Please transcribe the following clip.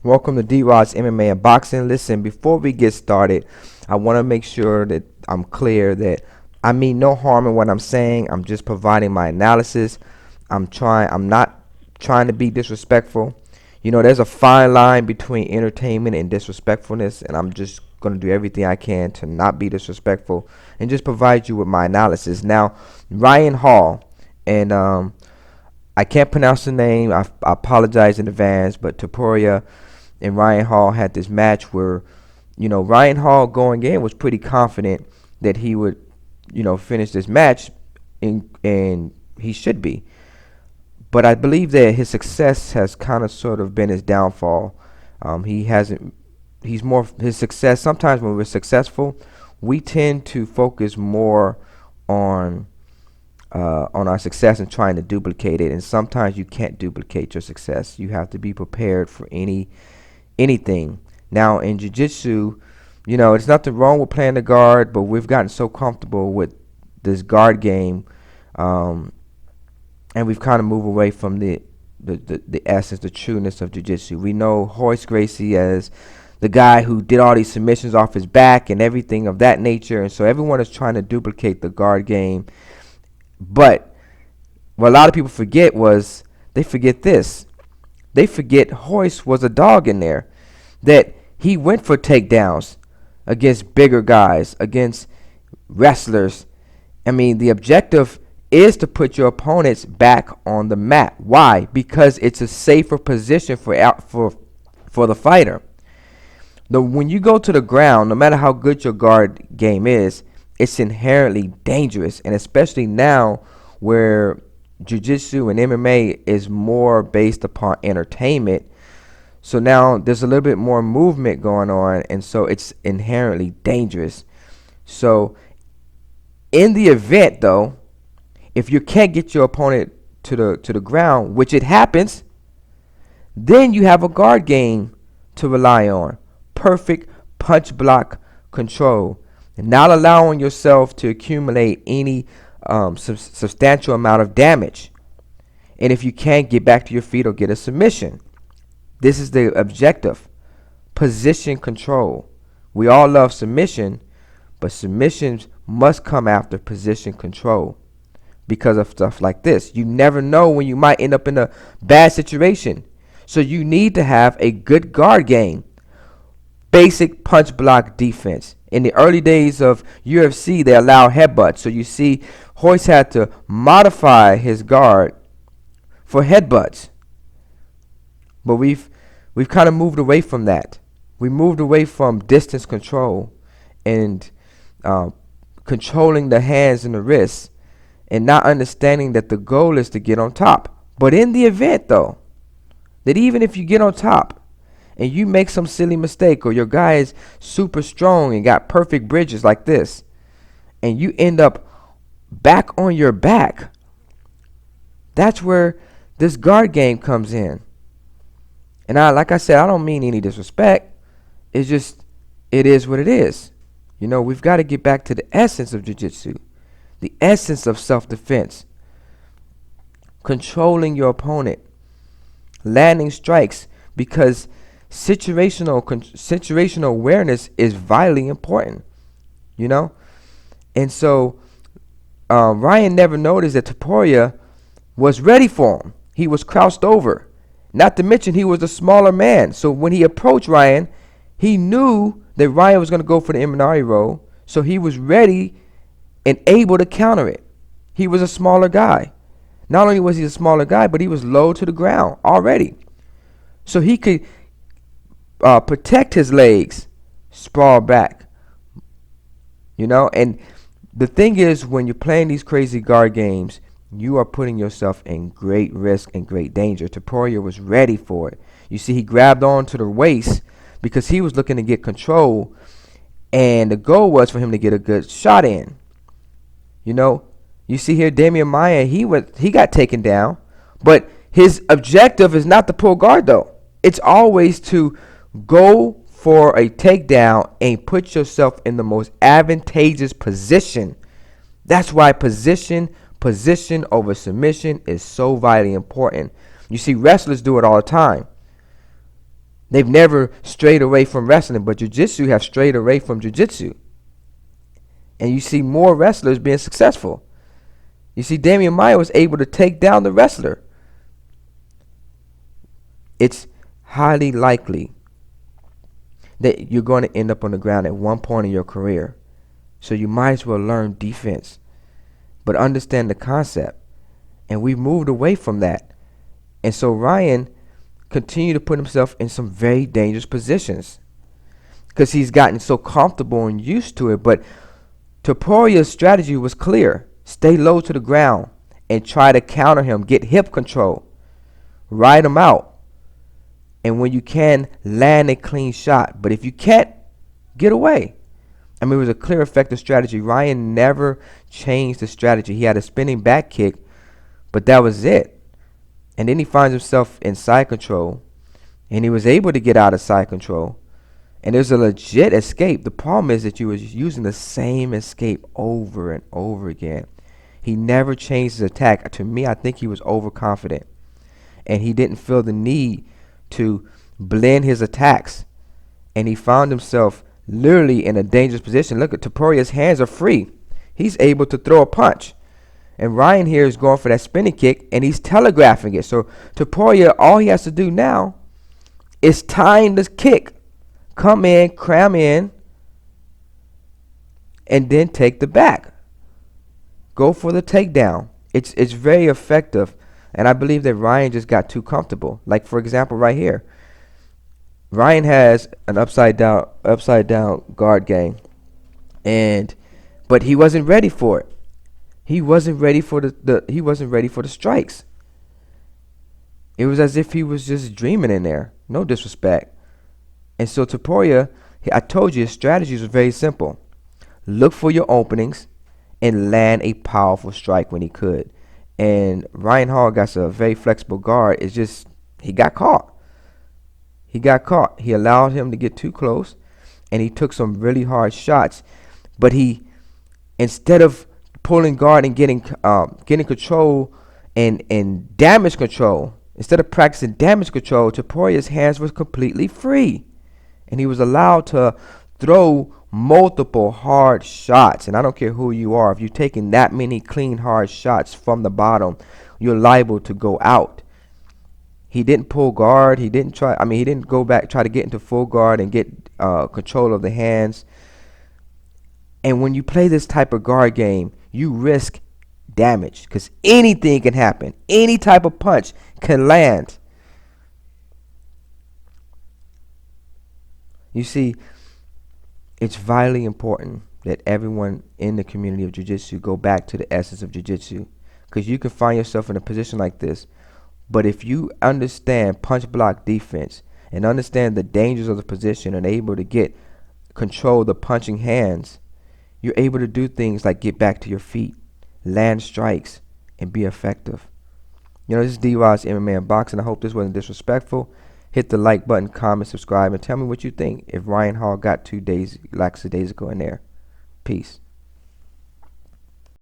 Welcome to DROD'S MMA and Boxing. Listen, before we get started, I want to make sure that I'm clear that I mean no harm in what I'm saying. I'm just providing my analysis. I'm not trying to be disrespectful. You know, there's a fine line between entertainment and disrespectfulness, and I'm just going to do everything I can to not be disrespectful and just provide you with my analysis. Now, Ryan Hall, and I can't pronounce the name. I apologize in advance, but Topuria and Ryan Hall had this match where, Ryan Hall going in was pretty confident that he would, finish this match, and he should be. But I believe that his success has kind of sort of been his downfall. He hasn't. He's more his success. Sometimes when we're successful, we tend to focus more on our success and trying to duplicate it. And sometimes you can't duplicate your success. You have to be prepared for anything. Now in Jiu Jitsu, there's nothing wrong with playing the guard, but we've gotten so comfortable with this guard game, and we've kind of moved away from the essence, the trueness of Jiu Jitsu. We know Royce Gracie as the guy who did all these submissions off his back and everything of that nature, and so everyone is trying to duplicate the guard game. But what a lot of people forget was they forget this. They forget Royce was a dog in there, that he went for takedowns against bigger guys, against wrestlers. I mean, the objective is to put your opponents back on the mat. Why? Because it's a safer position for the fighter. When you go to the ground, no matter how good your guard game is, it's inherently dangerous, and especially now where Jiu Jitsu and MMA is more based upon entertainment. So now there's a little bit more movement going on, and so it's inherently dangerous. So in the event, though, if you can't get your opponent to the ground, which it happens, then you have a guard game to rely on. Perfect punch block control. And not allowing yourself to accumulate any substantial amount of damage. And if you can't get back to your feet or get a submission, this is the objective. Position control. We all love submission, but submissions must come after position control because of stuff like this. You never know when you might end up in a bad situation. So you need to have a good guard game. Basic punch block defense. In the early days of UFC, they allowed headbutts. So you see, Royce had to modify his guard for headbutts. But we've kind of moved away from that. We moved away from distance control and controlling the hands and the wrists, and not understanding that the goal is to get on top. But in the event, though, that even if you get on top, and you make some silly mistake, or your guy is super strong and got perfect bridges like this, and you end up back on your back, that's where this guard game comes in. And like I said, I don't mean any disrespect. It's just, it is what it is. We've got to get back to the essence of jiu-jitsu, the essence of self-defense, controlling your opponent, landing strikes, because situational awareness is vitally important, and so Ryan never noticed that Topuria was ready for him. He was crouched over, not to mention he was a smaller man. So when he approached Ryan, he knew that Ryan was going to go for the Imanari roll, so he was ready and able to counter it. He was a smaller guy. Not only was he a smaller guy, but he was low to the ground already, so he could protect his legs, sprawl back, and the thing is, when you're playing these crazy guard games, you are putting yourself in great risk and great danger. Topuria was ready for it. You see, he grabbed on to the waist because he was looking to get control, and the goal was for him to get a good shot in. You see here, Damian Maia, he got taken down, but his objective is not to pull guard, though. It's always to go for a takedown and put yourself in the most advantageous position. That's why position over submission is so vitally important. You see, wrestlers do it all the time. They've never strayed away from wrestling, but jiu-jitsu have strayed away from jiu-jitsu. And you see more wrestlers being successful. You see, Damian Maia was able to take down the wrestler. It's highly likely that you're going to end up on the ground at one point in your career. So you might as well learn defense, but understand the concept. And we moved away from that. And so Ryan continued to put himself in some very dangerous positions because he's gotten so comfortable and used to it. But Topuria's strategy was clear. Stay low to the ground and try to counter him. Get hip control. Ride him out. And when you can, land a clean shot. But if you can't, get away. I mean, it was a clear, effective strategy. Ryan never changed the strategy. He had a spinning back kick, but that was it. And then he finds himself in side control, and he was able to get out of side control. And there's a legit escape. The problem is that you were using the same escape over and over again. He never changed his attack. To me, I think he was overconfident, and he didn't feel the need to blend his attacks. And he found himself literally in a dangerous position. Look at Topuria's hands are free. He's able to throw a punch. And Ryan here is going for that spinning kick, and he's telegraphing it. So Topuria, all he has to do now is time this kick. Come in, cram in, and then take the back. Go for the takedown. It's very effective. And I believe that Ryan just got too comfortable. Like, for example, right here. Ryan has an upside down guard game. But he wasn't ready for it. He wasn't ready for the strikes. It was as if he was just dreaming in there. No disrespect. And so Topuria, I told you his strategies were very simple. Look for your openings and land a powerful strike when he could. And Ryan Hall got a very flexible guard. It's just he got caught. He allowed him to get too close, and he took some really hard shots. But he, instead of pulling guard and getting control and damage control, instead of practicing damage control, Topuria's hands were completely free, and he was allowed to throw multiple hard shots. And I don't care who you are, if you're taking that many clean hard shots from the bottom, you're liable to go out. He didn't pull guard. He didn't go back, try to get into full guard and get control of the hands. And when you play this type of guard game, you risk damage because anything can happen. Any type of punch can land. You see, it's vitally important that everyone in the community of Jiu-Jitsu go back to the essence of Jiu-Jitsu, because you can find yourself in a position like this. But if you understand punch block defense and understand the dangers of the position and able to get control of the punching hands, you're able to do things like get back to your feet, land strikes, and be effective. You know, this is DROD'S MMA and Boxing. I hope this wasn't disrespectful. Hit the like button, comment, subscribe, and tell me what you think if Ryan Hall got 2 days, lackadaisical in there. Peace.